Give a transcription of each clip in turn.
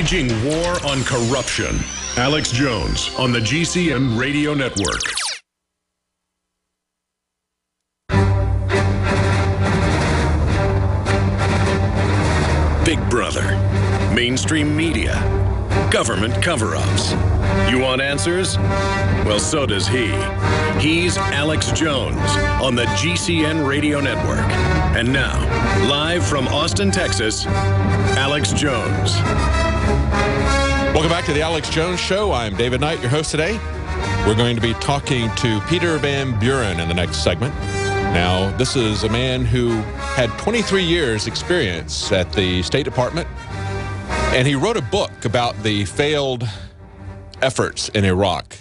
Waging war on corruption. Alex Jones on the GCN Radio Network. Big Brother, mainstream media, government cover-ups. You want answers? Well, so does he. He's Alex Jones on the GCN Radio Network. And now, live from Austin, Texas, Alex Jones. Welcome back to the Alex Jones Show. I'm David Knight, your host today. We're going to be talking to Peter Van Buren in the next segment. Now, this is a man who had 23 years experience at the State Department, and he wrote a book about the failed efforts in Iraq.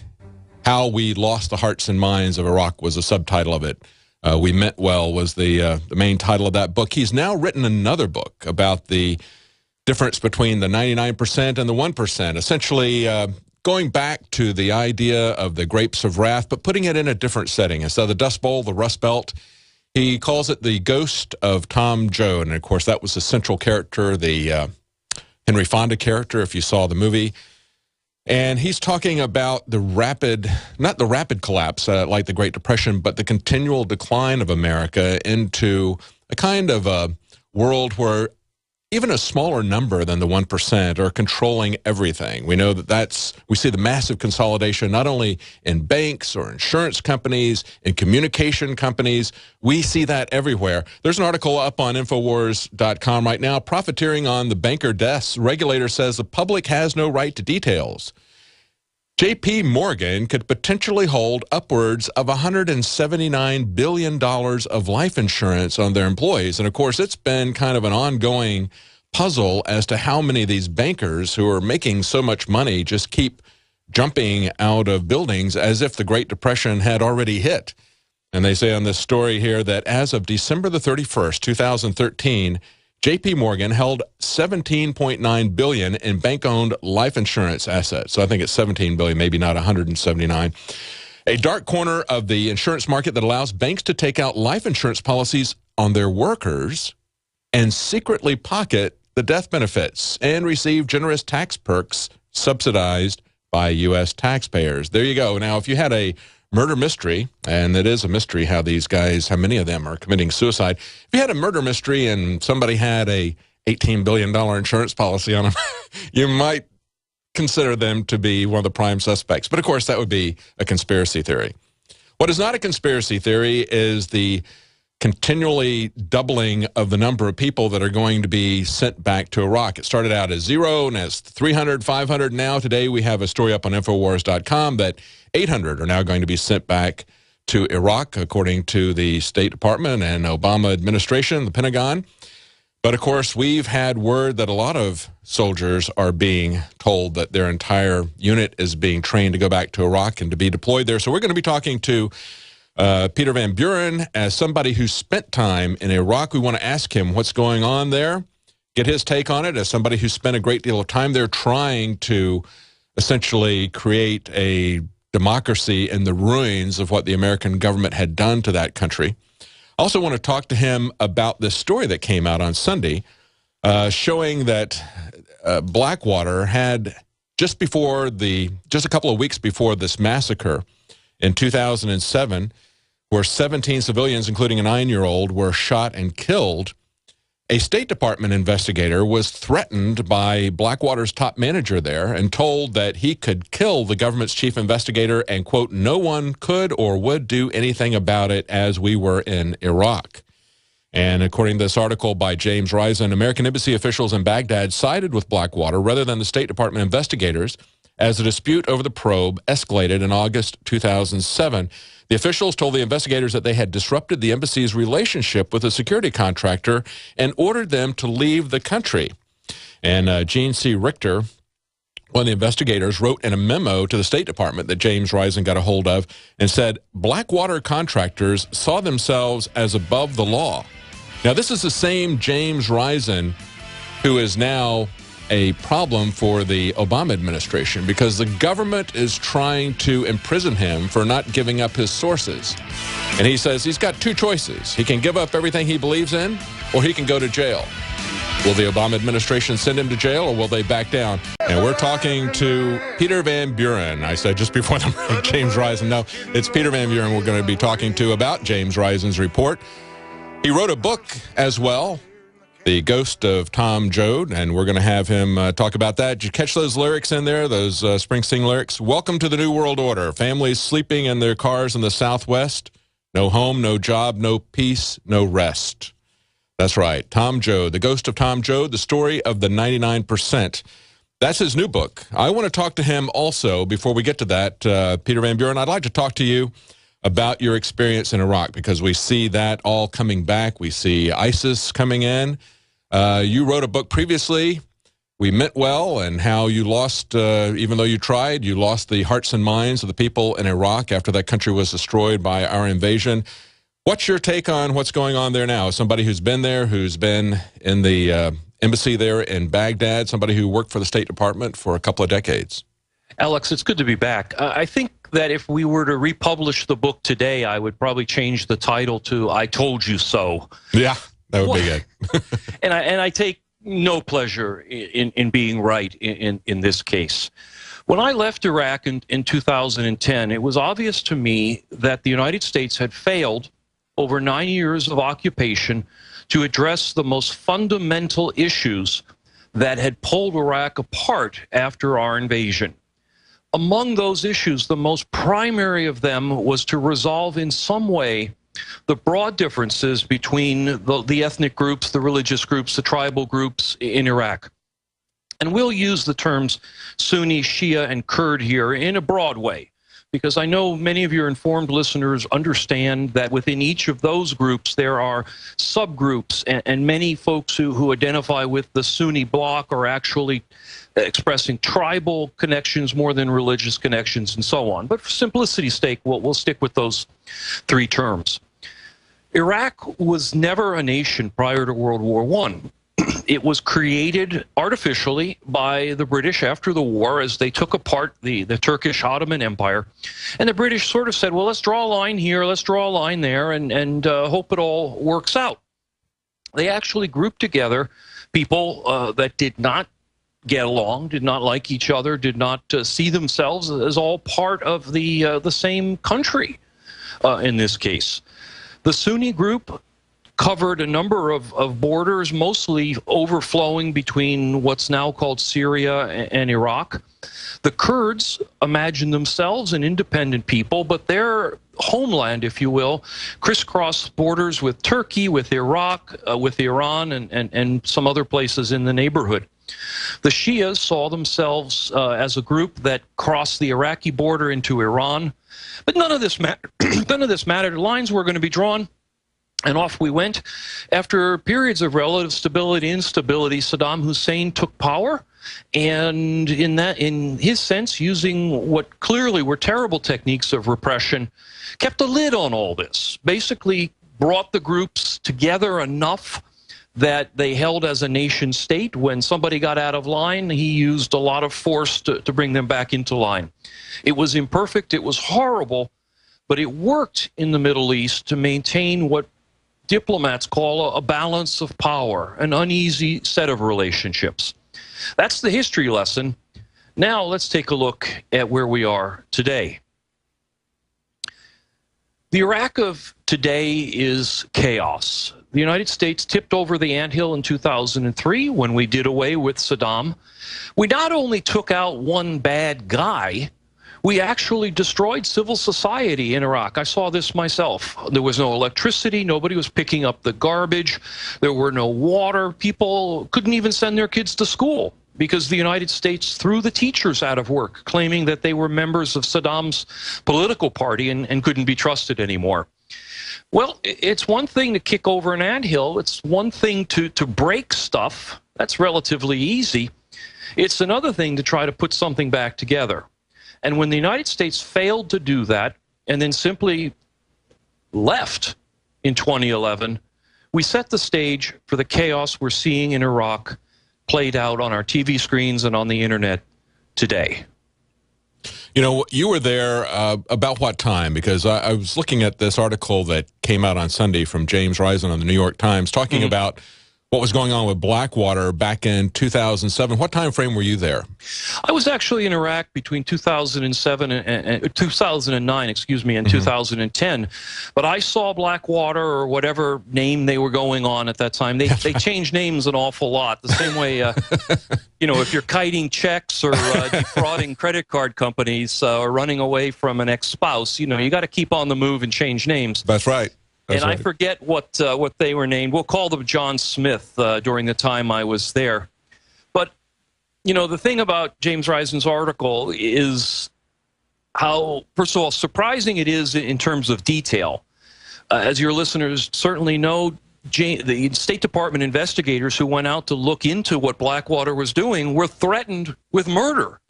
How We Lost the Hearts and Minds of Iraq was the subtitle of it. We Meant Well was the main title of that book. He's now written another book about the difference between the 99% and the 1%, essentially going back to the idea of the grapes of wrath, but putting it in a different setting. Instead of the Dust Bowl, the Rust Belt, he calls it the ghost of Tom Joad. And, of course, that was the central character, the Henry Fonda character, if you saw the movie. And he's talking about the not the rapid collapse like the Great Depression, but the continual decline of America into a kind of a world where even a smaller number than the 1% are controlling everything. We know that we see the massive consolidation not only in banks or insurance companies, in communication companies. We see that everywhere. There's an article up on Infowars.com right now, profiteering on the banker deaths. Regulator says the public has no right to details. J.P. Morgan could potentially hold upwards of $179 billion of life insurance on their employees. And, of course, it's been kind of an ongoing puzzle as to how many of these bankers who are making so much money just keep jumping out of buildings as if the Great Depression had already hit. And they say on this story here that as of December the 31st, 2013, J.P. Morgan held $17.9 billion in bank-owned life insurance assets. So I think it's $17 billion, maybe not 179. A dark corner of the insurance market that allows banks to take out life insurance policies on their workers and secretly pocket the death benefits and receive generous tax perks subsidized by U.S. taxpayers. There you go. Now, if you had a murder mystery, and it is a mystery how many of them are committing suicide. If you had a murder mystery and somebody had a $18 billion insurance policy on them, you might consider them to be one of the prime suspects. But, of course, that would be a conspiracy theory. What is not a conspiracy theory is the continually doubling of the number of people that are going to be sent back to Iraq. It started out as 0, and it's 300, 500 now. Today we have a story up on Infowars.com that 800 are now going to be sent back to Iraq, according to the State Department and Obama administration, the Pentagon. But, of course, we've had word that a lot of soldiers are being told that their entire unit is being trained to go back to Iraq and to be deployed there. So we're going to be talking to Peter Van Buren as somebody who spent time in Iraq. We want to ask him what's going on there, get his take on it as somebody who spent a great deal of time there trying to essentially create a democracy in the ruins of what the American government had done to that country. I also want to talk to him about this story that came out on Sunday showing that Blackwater had just a couple of weeks before this massacre in 2007, where 17 civilians, including a 9-year-old, were shot and killed, a State Department investigator was threatened by Blackwater's top manager there and told that he could kill the government's chief investigator and, quote, no one could or would do anything about it as we were in Iraq. And according to this article by James Risen, American embassy officials in Baghdad sided with Blackwater rather than the State Department investigators as the dispute over the probe escalated in August 2007. The officials told the investigators that they had disrupted the embassy's relationship with a security contractor and ordered them to leave the country. And Gene C. Richter, one of the investigators, wrote in a memo to the State Department that James Risen got a hold of and said, Blackwater contractors saw themselves as above the law. Now, this is the same James Risen who is now a problem for the Obama administration because the government is trying to imprison him for not giving up his sources. And he says he's got two choices. He can give up everything he believes in, or he can go to jail. Will the Obama administration send him to jail, or will they back down? And we're talking to Peter Van Buren. I said just before the break, James Risen. No, it's Peter Van Buren we're going to be talking to about James Risen's report. He wrote a book as well, The Ghost of Tom Joad, and we're going to have him talk about that. Did you catch those lyrics in there, those Springsteen lyrics? Welcome to the New World Order. Families sleeping in their cars in the Southwest. No home, no job, no peace, no rest. That's right. Tom Joad, The Ghost of Tom Joad, the story of the 99%. That's his new book. I want to talk to him also. Before we get to that, Peter Van Buren, I'd like to talk to you about your experience in Iraq, because we see that all coming back. We see ISIS coming in. You wrote a book previously, We Meant Well, and how you lost, even though you tried, you lost the hearts and minds of the people in Iraq after that country was destroyed by our invasion. What's your take on what's going on there now? Somebody who's been there, who's been in the embassy there in Baghdad, somebody who worked for the State Department for a couple of decades. Alex, it's good to be back. I think that if we were to republish the book today, I would probably change the title to I Told You So. Yeah, that would be good. and I take no pleasure in being right in this case. When I left Iraq in 2010, it was obvious to me that the United States had failed over 9 years of occupation to address the most fundamental issues that had pulled Iraq apart after our invasion. Among those issues, the most primary of them was to resolve in some way the broad differences between the ethnic groups, the religious groups, the tribal groups in Iraq. And we'll use the terms Sunni, Shia, and Kurd here in a broad way, because I know many of your informed listeners understand that within each of those groups there are subgroups, and many folks who identify with the Sunni bloc are actually expressing tribal connections more than religious connections and so on. But for simplicity's sake, we'll stick with those three terms. Iraq was never a nation prior to World War I. It was created artificially by the British after the war as they took apart the Turkish Ottoman Empire. And the British sort of said, well, let's draw a line here, let's draw a line there, and hope it all works out. They actually grouped together people that did not get along, did not like each other, did not see themselves as all part of the same country in this case. The Sunni group covered a number of borders, mostly overflowing between what's now called Syria and Iraq. The Kurds imagine themselves an independent people, but their homeland, if you will, crisscrossed borders with Turkey, with Iraq, with Iran, and some other places in the neighborhood. The Shias saw themselves as a group that crossed the Iraqi border into Iran, but none of this mattered. None of this mattered. Lines were going to be drawn, and off we went. After periods of relative stability and instability, Saddam Hussein took power, and in his sense, using what clearly were terrible techniques of repression, kept a lid on all this, basically brought the groups together enough that they held as a nation state. When somebody got out of line, he used a lot of force to bring them back into line. It was imperfect, it was horrible, but it worked in the Middle East to maintain what diplomats call a balance of power, an uneasy set of relationships. That's the history lesson. Now let's take a look at where we are today. The Iraq of today is chaos. The United States tipped over the anthill in 2003 when we did away with Saddam. We not only took out one bad guy, we actually destroyed civil society in Iraq. I saw this myself. There was no electricity. Nobody was picking up the garbage. There were no water. People couldn't even send their kids to school because the United States threw the teachers out of work, claiming that they were members of Saddam's political party and couldn't be trusted anymore. Well, it's one thing to kick over an anthill. It's one thing to break stuff. That's relatively easy. It's another thing to try to put something back together. And when the United States failed to do that and then simply left in 2011, we set the stage for the chaos we're seeing in Iraq played out on our TV screens and on the internet today. You know, you were there about what time? Because I was looking at this article that came out on Sunday from James Risen on the New York Times talking about what was going on with Blackwater back in 2007. What time frame were you there? I was actually in Iraq between 2007 and 2009, excuse me, and 2010. But I saw Blackwater, or whatever name they were going on at that time. They changed names an awful lot. The same way, you know, if you're kiting checks or defrauding credit card companies or running away from an ex-spouse, you know, you got to keep on the move and change names. That's right. And I forget what they were named. We'll call them John Smith during the time I was there. But, you know, the thing about James Risen's article is how, first of all, surprising it is in terms of detail. As your listeners certainly know, the State Department investigators who went out to look into what Blackwater was doing were threatened with murder.